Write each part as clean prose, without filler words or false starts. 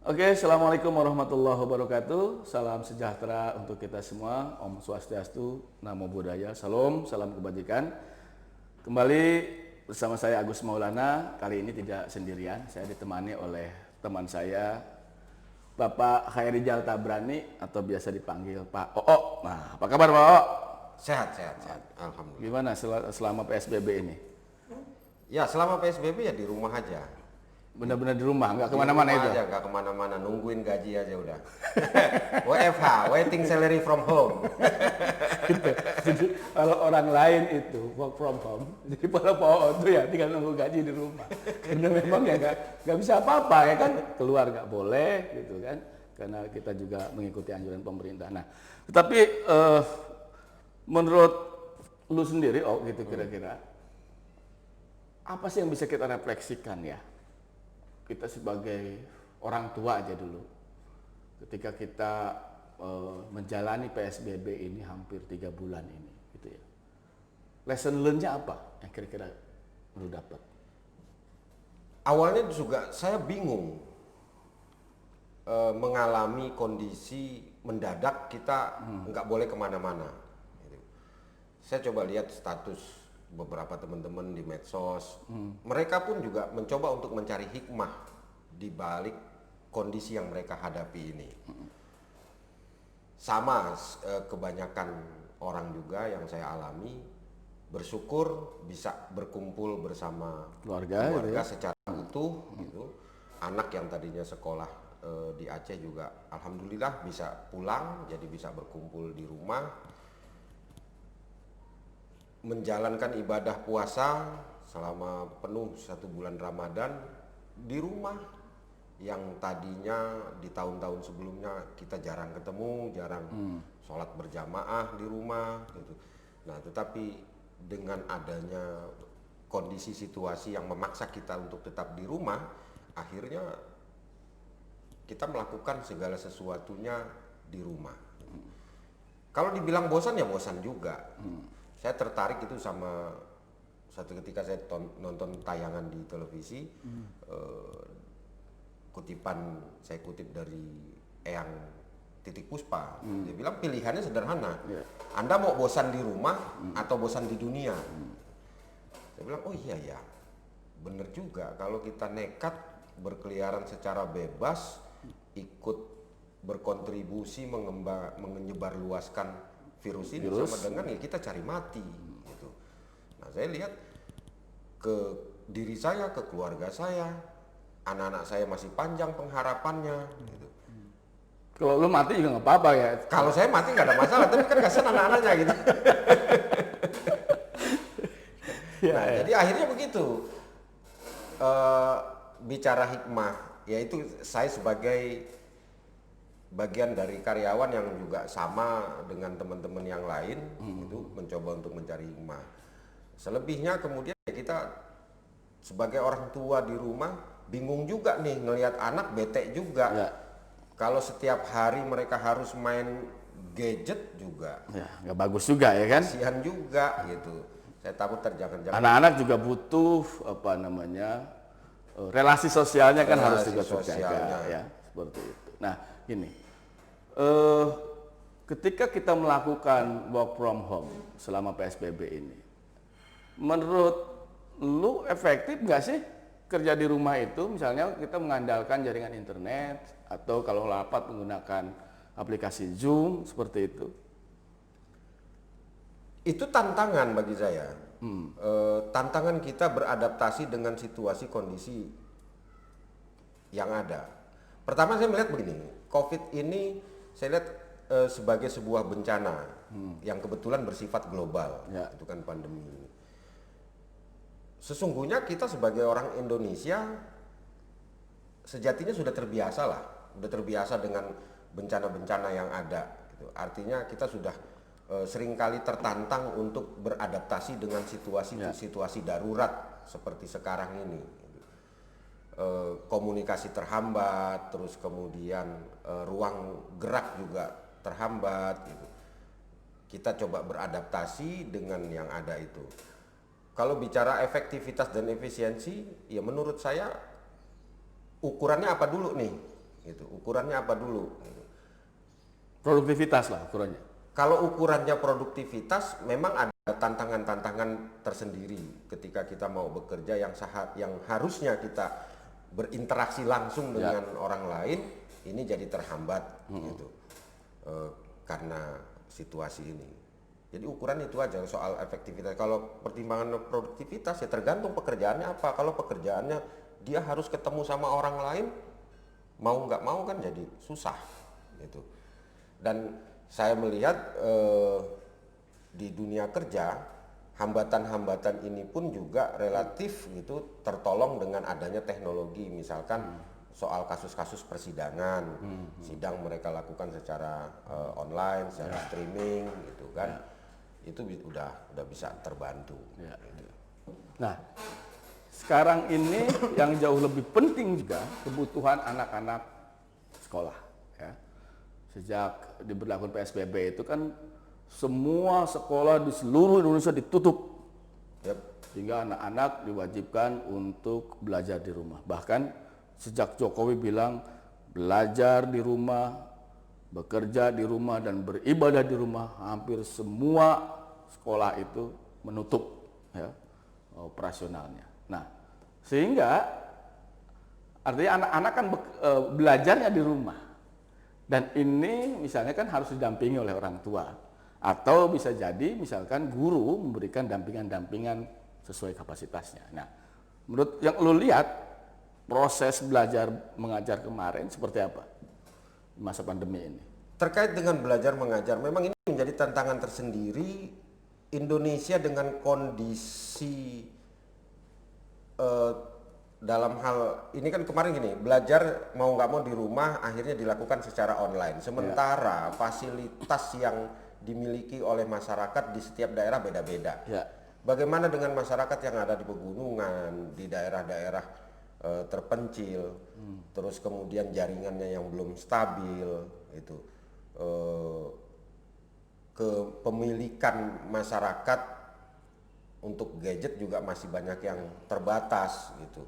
Oke, Assalamualaikum warahmatullahi wabarakatuh. Salam sejahtera untuk kita semua. Om Swastiastu, Namo Buddhaya, Salam, salam kebajikan. Kembali bersama saya Agus Maulana. Kali ini tidak sendirian, saya ditemani oleh teman saya, Bapak Khairijal Tabrani atau biasa dipanggil Pak Oo. Nah, apa kabar Pak Oo? Sehat. Alhamdulillah. Gimana selama PSBB ini? Ya, selama PSBB ya di rumah aja. Benar-benar di rumah, nggak Di kemana-mana rumah itu? aja, nggak kemana-mana, nungguin gaji aja udah. WFH, waiting salary from home. Gitu. Jadi kalau orang lain itu work from home, jadi kalau Pak Oo itu ya tinggal nunggu gaji di rumah. Karena memang ya nggak bisa apa-apa ya kan, keluar nggak boleh gitu kan, karena kita juga mengikuti anjuran pemerintah. Nah, tetapi menurut lu sendiri, oh gitu kira-kira, apa sih yang bisa kita refleksikan ya? Kita sebagai orang tua aja dulu, ketika kita menjalani PSBB ini hampir 3 bulan ini, gitu ya. Lesson learn-nya apa yang kira-kira lu dapat? Awalnya juga saya bingung mengalami kondisi mendadak kita nggak boleh kemana-mana. Gitu. Saya coba lihat status beberapa teman-teman di medsos, mereka pun juga mencoba untuk mencari hikmah di balik kondisi yang mereka hadapi ini. Sama kebanyakan orang juga yang saya alami bersyukur bisa berkumpul bersama Keluarga gitu ya? secara utuh gitu. Anak yang tadinya sekolah di Aceh juga alhamdulillah bisa pulang, jadi bisa berkumpul di rumah. Menjalankan ibadah puasa selama penuh 1 bulan Ramadan di rumah, yang tadinya di tahun-tahun sebelumnya kita jarang ketemu, jarang sholat berjamaah di rumah gitu. Nah, tetapi dengan adanya kondisi situasi yang memaksa kita untuk tetap di rumah, akhirnya kita melakukan segala sesuatunya di rumah. Kalau dibilang bosan ya bosan juga. Saya tertarik itu sama satu ketika saya nonton tayangan di televisi, saya kutip dari Eyang Titik Puspa. Dia bilang pilihannya sederhana. Anda mau bosan di rumah atau bosan di dunia? Saya bilang oh iya ya, bener juga. Kalau kita nekat berkeliaran secara bebas, ikut berkontribusi menyebarluaskan virus ini sama dengan ya kita cari mati gitu. Nah, saya lihat ke diri saya, ke keluarga saya, anak-anak saya masih panjang pengharapannya gitu. Kalau lu mati juga nggak apa-apa ya? Kalau saya mati nggak ada masalah, tapi kan kasihan anak-anaknya gitu. Nah, jadi akhirnya begitu. Bicara hikmah, yaitu saya sebagai bagian dari karyawan yang juga sama dengan teman-teman yang lain itu mencoba untuk mencari hikmah. Selebihnya kemudian ya kita sebagai orang tua di rumah bingung juga nih ngelihat anak bete juga. Ya. Kalau setiap hari mereka harus main gadget juga. Ya, nggak bagus juga ya kan? Kasihan juga gitu. Saya takut jangan-jangan Anak-anak juga butuh apa namanya relasi sosialnya kan harus relasi juga terjaga sosialnya. ya seperti itu. Nah gini, ketika kita melakukan work from home selama PSBB ini, menurut lu efektif nggak sih kerja di rumah itu? Misalnya kita mengandalkan jaringan internet atau kalau rapat menggunakan aplikasi Zoom seperti itu. Itu tantangan bagi saya. Tantangan kita beradaptasi dengan situasi kondisi yang ada. Pertama saya melihat begini, COVID ini saya lihat sebagai sebuah bencana yang kebetulan bersifat global. Ya. Itu kan pandemi ini. Sesungguhnya kita sebagai orang Indonesia sejatinya sudah terbiasa lah, sudah terbiasa dengan bencana-bencana yang ada. Gitu. Artinya kita sudah seringkali tertantang untuk beradaptasi dengan situasi darurat seperti sekarang ini. Komunikasi terhambat, terus kemudian ruang gerak juga terhambat. Gitu. Kita coba beradaptasi dengan yang ada itu. Kalau bicara efektivitas dan efisiensi, ya menurut saya ukurannya apa dulu nih, Gitu. Ukurannya apa dulu? Gitu. Produktivitas lah ukurannya. Kalau ukurannya produktivitas, memang ada tantangan-tantangan tersendiri ketika kita mau bekerja yang harusnya kita berinteraksi langsung dengan orang lain, ini jadi terhambat gitu. Karena situasi ini. Jadi ukuran itu aja soal efektivitas. Kalau pertimbangan produktivitas ya tergantung pekerjaannya apa. Kalau pekerjaannya dia harus ketemu sama orang lain, mau nggak mau kan jadi susah gitu. Dan saya melihat di dunia kerja hambatan-hambatan ini pun juga relatif gitu tertolong dengan adanya teknologi, misalkan soal kasus-kasus persidangan, sidang mereka lakukan secara online, secara streaming gitu kan, itu udah bisa terbantu. Gitu. Nah, sekarang ini yang jauh lebih penting juga kebutuhan anak-anak sekolah. Ya. Sejak diberlakukan PSBB itu kan semua sekolah di seluruh Indonesia ditutup. Sehingga anak-anak diwajibkan untuk belajar di rumah. Bahkan sejak Jokowi bilang belajar di rumah, bekerja di rumah, dan beribadah di rumah, hampir semua sekolah itu menutup ya, operasionalnya. Nah, sehingga artinya anak-anak kan belajarnya di rumah. Dan ini misalnya kan harus didampingi oleh orang tua. Atau bisa jadi misalkan guru memberikan dampingan-dampingan sesuai kapasitasnya. Nah, menurut yang lo lihat, proses belajar mengajar kemarin seperti apa di masa pandemi ini? Terkait dengan belajar mengajar, memang ini menjadi tantangan tersendiri Indonesia dengan kondisi dalam hal ini kan kemarin gini, belajar mau nggak mau di rumah akhirnya dilakukan secara online. Sementara fasilitas yang dimiliki oleh masyarakat di setiap daerah beda-beda. Bagaimana dengan masyarakat yang ada di pegunungan, di daerah-daerah terpencil, terus kemudian jaringannya yang belum stabil, itu kepemilikan masyarakat untuk gadget juga masih banyak yang terbatas gitu.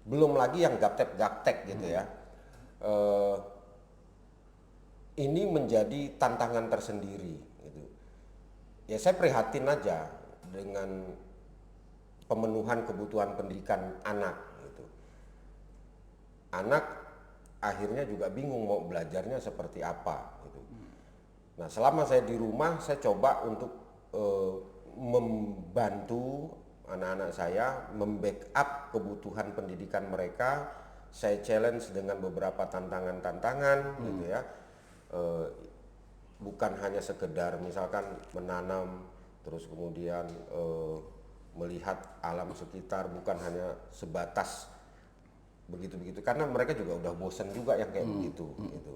Belum lagi yang gaptek-gaptek gitu ya. Ini menjadi tantangan tersendiri gitu. Ya saya prihatin aja dengan pemenuhan kebutuhan pendidikan anak gitu. Anak akhirnya juga bingung mau belajarnya seperti apa gitu. Nah, selama saya di rumah saya coba untuk membantu anak-anak saya membackup kebutuhan pendidikan mereka. Saya challenge dengan beberapa tantangan-tantangan gitu ya. Bukan hanya sekedar misalkan menanam terus kemudian melihat alam sekitar, bukan hanya sebatas begitu-begitu karena mereka juga udah bosan juga yang kayak begitu gitu.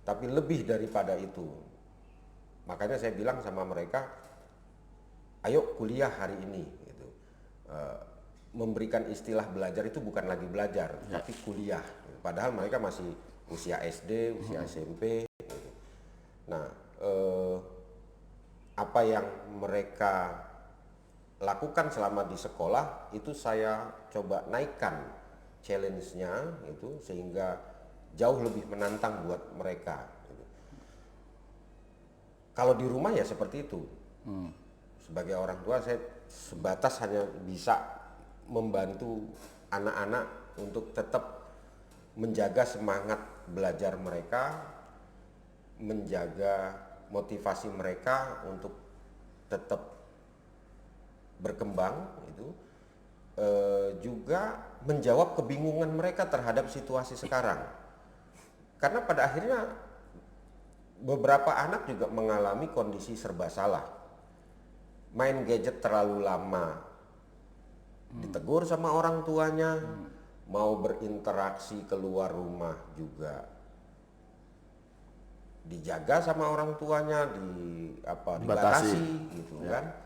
Tapi lebih daripada itu. Makanya saya bilang sama mereka, ayo kuliah hari ini gitu. Memberikan istilah belajar itu bukan lagi belajar tapi kuliah. Padahal mereka masih usia SD, usia SMP gitu. Nah, apa yang mereka lakukan selama di sekolah itu saya coba naikkan challenge-nya itu sehingga jauh lebih menantang buat mereka gitu. Kalau di rumah ya seperti itu. Sebagai orang tua saya sebatas hanya bisa membantu anak-anak untuk tetap menjaga semangat belajar mereka, menjaga motivasi mereka untuk tetap berkembang itu, juga menjawab kebingungan mereka terhadap situasi sekarang. Karena pada akhirnya beberapa anak juga mengalami kondisi serba salah. Main gadget terlalu lama, ditegur sama orang tuanya, mau berinteraksi keluar rumah juga dijaga sama orang tuanya, dibatasi gitu kan.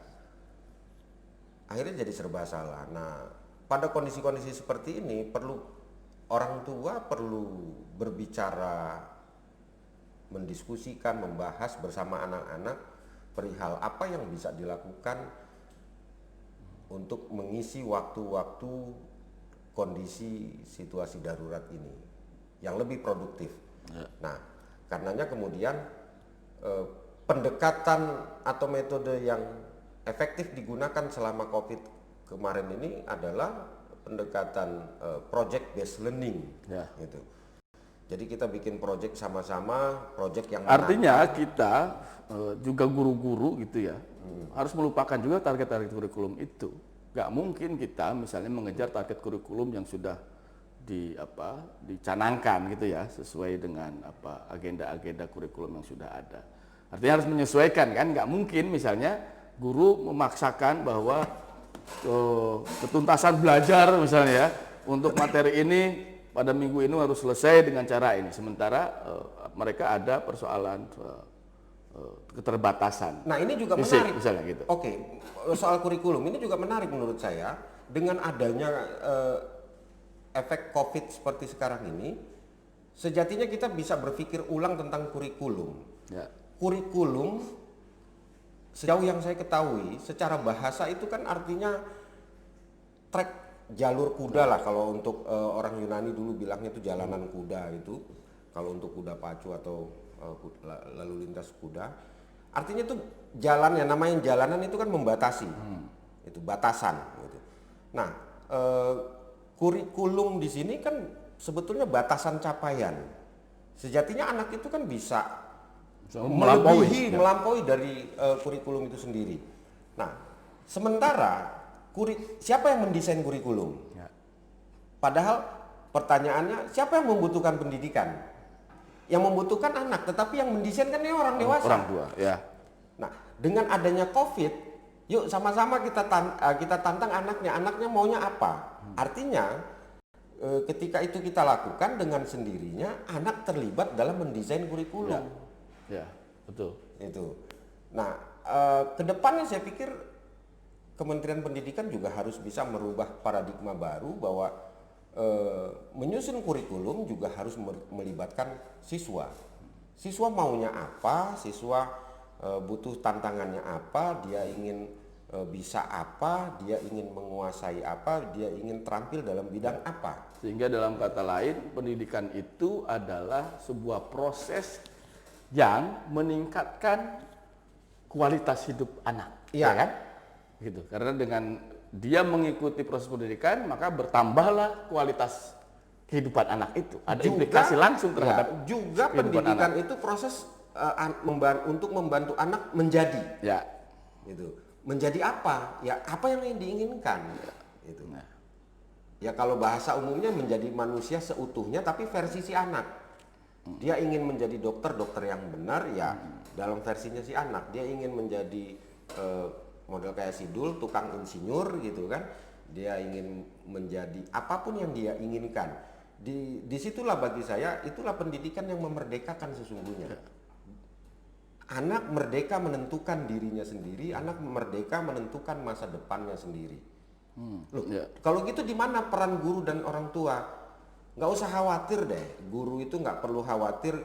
Akhirnya jadi serba salah. Nah, pada kondisi-kondisi seperti ini orang tua perlu berbicara, mendiskusikan, membahas bersama anak-anak perihal apa yang bisa dilakukan untuk mengisi waktu-waktu kondisi situasi darurat ini. yang lebih produktif. Ya. Nah, karenanya kemudian pendekatan atau metode yang efektif digunakan selama COVID kemarin ini adalah pendekatan project based learning, Ya. gitu. Jadi kita bikin project sama-sama, project yang Artinya kita juga guru-guru gitu ya, harus melupakan juga target-target kurikulum itu. Gak mungkin kita misalnya mengejar target kurikulum yang sudah dicanangkan gitu ya, sesuai dengan agenda-agenda kurikulum yang sudah ada. Artinya harus menyesuaikan kan, nggak mungkin misalnya guru memaksakan bahwa ketuntasan belajar misalnya ya, untuk materi ini pada minggu ini harus selesai dengan cara ini, sementara mereka ada persoalan keterbatasan. Nah, ini juga fisik, menarik. misalnya gitu. Oke, soal kurikulum ini juga menarik menurut saya. Dengan adanya efek COVID seperti sekarang ini, sejatinya kita bisa berpikir ulang tentang kurikulum. Ya. Kurikulum, sejauh yang saya ketahui, secara bahasa itu kan artinya trek jalur kuda lah. Kalau untuk orang Yunani dulu bilangnya itu jalanan kuda itu. Kalau untuk kuda pacu atau lalu lintas kuda, artinya itu jalan, yang namanya jalanan itu kan membatasi, itu batasan. Gitu. Nah, kurikulum di sini kan sebetulnya batasan capaian. Sejatinya anak itu kan bisa melampaui dari kurikulum itu sendiri. Nah, sementara siapa yang mendesain kurikulum? Ya. Padahal pertanyaannya, siapa yang membutuhkan pendidikan? Yang membutuhkan anak, tetapi yang mendesain kan ini orang dewasa. Orang tua, ya. Nah, dengan adanya COVID, yuk sama-sama kita tantang anaknya maunya apa? Artinya ketika itu kita lakukan dengan sendirinya, anak terlibat dalam mendesain kurikulum. Ya, betul. Itu. Nah, kedepannya saya pikir Kementerian Pendidikan juga harus bisa merubah paradigma baru bahwa menyusun kurikulum juga harus melibatkan siswa. Siswa maunya apa, siswa butuh tantangannya apa, dia ingin bisa apa, dia ingin menguasai apa, dia ingin terampil dalam bidang apa. Sehingga dalam kata lain, pendidikan itu adalah sebuah proses yang meningkatkan kualitas hidup anak. Iya kan? Gitu. Karena dengan dia mengikuti proses pendidikan, maka bertambahlah kualitas kehidupan anak itu. Ada implikasi langsung terhadap juga pendidikan anak. Itu proses untuk membantu anak menjadi. Ya. Gitu. Menjadi apa? Ya, apa yang diinginkan. Ya. Gitu. Nah. Ya, kalau bahasa umumnya menjadi manusia seutuhnya, tapi versi si anak. Dia ingin menjadi dokter yang benar, ya dalam versinya si anak. Dia ingin menjadi model kayak Sidul, tukang insinyur gitu kan. Dia ingin menjadi apapun yang dia inginkan. Disitulah bagi saya, itulah pendidikan yang memerdekakan sesungguhnya. Anak merdeka menentukan dirinya sendiri, anak merdeka menentukan masa depannya sendiri. Loh, kalau gitu di mana peran guru dan orang tua? Nggak usah khawatir deh, guru itu nggak perlu khawatir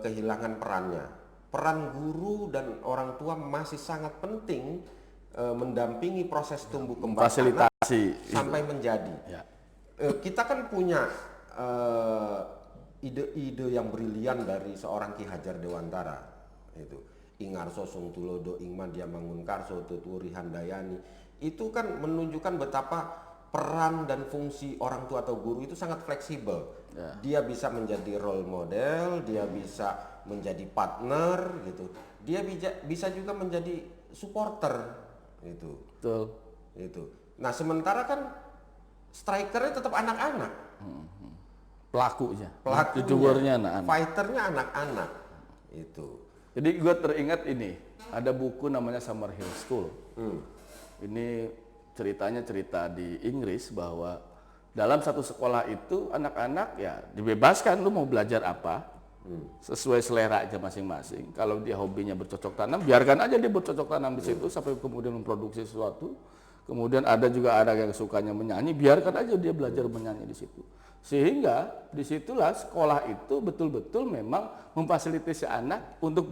kehilangan perannya. Peran guru dan orang tua masih sangat penting mendampingi proses tumbuh kembang fasilitasi anak sampai menjadi. Ya. Kita kan punya ide-ide yang brilian dari seorang Ki Hajar Dewantara, itu Ingarso Sung Tulodo Ingman Dia Mangunkarso Tuturi Handayani. Itu kan menunjukkan betapa peran dan fungsi orang tua atau guru itu sangat fleksibel. Ya. Dia bisa menjadi role model, dia bisa menjadi partner gitu. Dia bisa juga menjadi supporter gitu. Betul. Itu. Nah, sementara kan strikernya tetap anak-anak. Pelakunya. Jujurnya anak-anak. Fighternya anak-anak. Itu. Jadi gue teringat ini, ada buku namanya Summerhill School. Ini ceritanya cerita di Inggris bahwa dalam satu sekolah itu anak-anak ya dibebaskan lu mau belajar apa sesuai selera aja masing-masing. Kalau dia hobinya bercocok tanam, biarkan aja dia bercocok tanam di situ sampai kemudian memproduksi sesuatu. Kemudian ada juga anak yang sukanya menyanyi, biarkan aja dia belajar menyanyi di situ. Sehingga disitulah sekolah itu betul-betul memang memfasilitasi anak untuk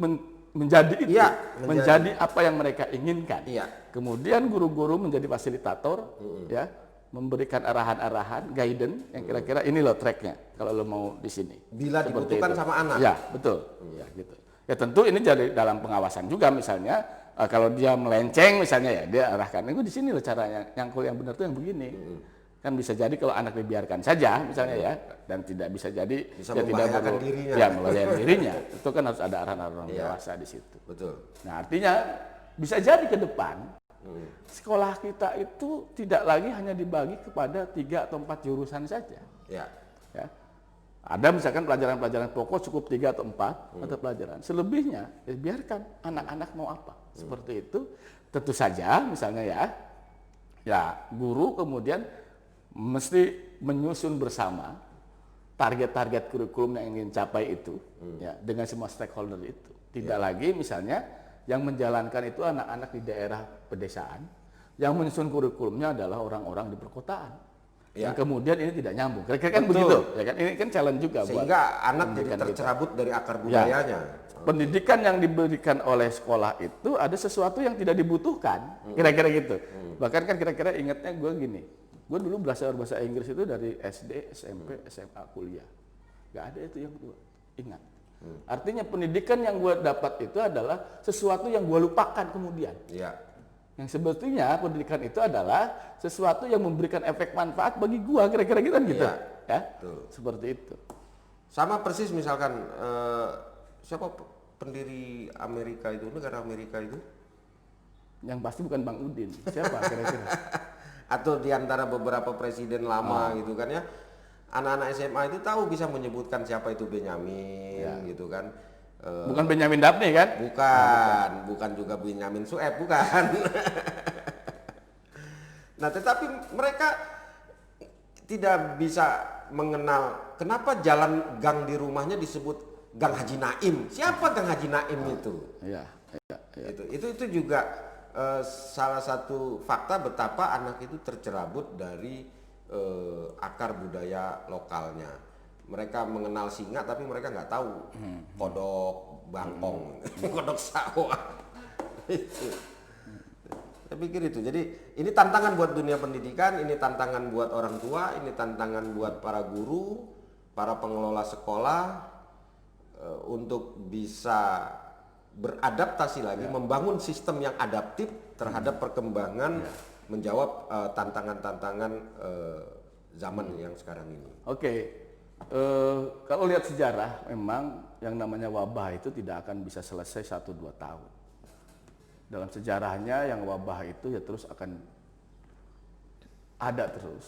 menjadi itu, menjadi apa yang mereka inginkan. Iya. Kemudian guru-guru menjadi fasilitator, ya, memberikan arahan-arahan, guidance yang kira-kira ini loh tracknya kalau lo mau di sini. Bila Seperti dibutuhkan itu. sama anak. Ya, betul. Ya, gitu. Ya tentu ini jadi dalam pengawasan juga misalnya kalau dia melenceng misalnya ya dia arahkan. Ini di sini loh caranya. Yang benar tuh yang begini. Kan bisa jadi kalau anak dibiarkan saja misalnya ya dan tidak bisa jadi Bisa dia tidak membahayakan perlu dirinya. ya membahayakan dirinya. Itu kan harus ada arahan-arahan orang Iya. dewasa di situ. Betul. Nah, artinya bisa jadi ke depan sekolah kita itu tidak lagi hanya dibagi kepada 3 atau 4 jurusan saja. Ya. Ya. Ada misalkan pelajaran-pelajaran pokok cukup 3 atau 4 mata pelajaran. Selebihnya ya biarkan anak-anak mau apa. Seperti itu. Tentu saja misalnya ya guru kemudian mesti menyusun bersama target-target kurikulum yang ingin capai itu ya dengan semua stakeholder itu. Tidak lagi misalnya yang menjalankan itu anak-anak di daerah pedesaan, yang menyusun kurikulumnya adalah orang-orang di perkotaan. Ya. Yang kemudian ini tidak nyambung. Kira-kira kan Betul. begitu, ya kan? Ini kan challenge juga Sehingga anak jadi pendidikan kita. tercerabut dari akar Ya. budayanya. Pendidikan yang diberikan oleh sekolah itu ada sesuatu yang tidak dibutuhkan, kira-kira gitu. Bahkan kan kira-kira ingatnya gue gini, gue dulu belajar bahasa Inggris itu dari SD, SMP, SMA, kuliah. Gak ada itu yang gue ingat. Artinya pendidikan yang gue dapat itu adalah sesuatu yang gue lupakan kemudian. Iya. Yang sebetulnya pendidikan itu adalah sesuatu yang memberikan efek manfaat bagi gue, kira-kira gitu kan gitu. Iya, Ya, betul. seperti itu. Sama persis misalkan siapa pendiri Amerika itu, negara Amerika itu? Yang pasti bukan Bang Udin. Siapa kira-kira? Atau diantara beberapa presiden lama gitu kan ya, anak-anak SMA itu tahu bisa menyebutkan siapa itu Benyamin gitu kan. Bukan Benyamin Daphne kan? Bukan juga Benyamin Sueb, bukan. Nah, tetapi mereka tidak bisa mengenal kenapa jalan gang di rumahnya disebut Gang Haji Naim. Siapa Gang Haji Naim itu? Iya. Itu juga salah satu fakta betapa anak itu tercerabut dari akar budaya lokalnya. Mereka mengenal singa tapi mereka nggak tahu kodok bangkong, kodok sawah. Saya pikir itu. Jadi ini tantangan buat dunia pendidikan, ini tantangan buat orang tua, ini tantangan buat para guru, para pengelola sekolah untuk bisa beradaptasi lagi, membangun sistem yang adaptif terhadap perkembangan, menjawab tantangan-tantangan zaman yang sekarang ini. Oke. Kalau lihat sejarah, memang yang namanya wabah itu tidak akan bisa selesai 1-2 tahun. Dalam sejarahnya yang wabah itu ya terus akan ada terus.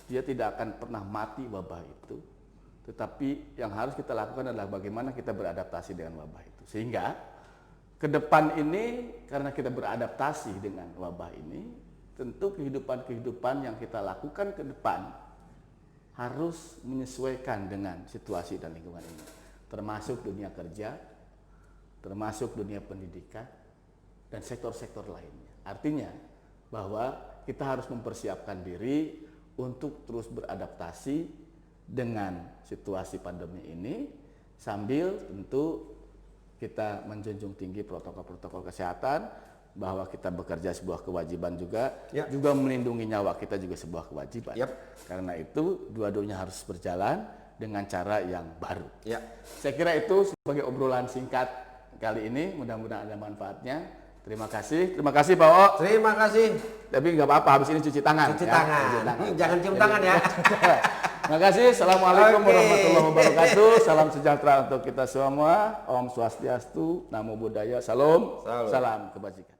Dia tidak akan pernah mati wabah itu. Tetapi yang harus kita lakukan adalah bagaimana kita beradaptasi dengan wabah itu. Sehingga ke depan ini karena kita beradaptasi dengan wabah ini, tentu kehidupan-kehidupan yang kita lakukan ke depan harus menyesuaikan dengan situasi dan lingkungan ini. Termasuk dunia kerja, termasuk dunia pendidikan, dan sektor-sektor lainnya. Artinya bahwa kita harus mempersiapkan diri untuk terus beradaptasi dengan situasi pandemi ini sambil tentu kita menjunjung tinggi protokol-protokol kesehatan, bahwa kita bekerja sebuah kewajiban juga, juga melindungi nyawa kita juga sebuah kewajiban. Karena itu dua-duanya harus berjalan dengan cara yang baru. Saya kira itu sebagai obrolan singkat kali ini, mudah-mudahan ada manfaatnya. Terima kasih Pak O. Terima kasih. Tapi nggak apa-apa, habis ini cuci tangan. Cuci tangan. Jangan cium tangan ya. Terima kasih. Assalamualaikum warahmatullahi wabarakatuh. Salam sejahtera untuk kita semua. Om Swastiastu, Namo Buddhaya. Salam kebajikan.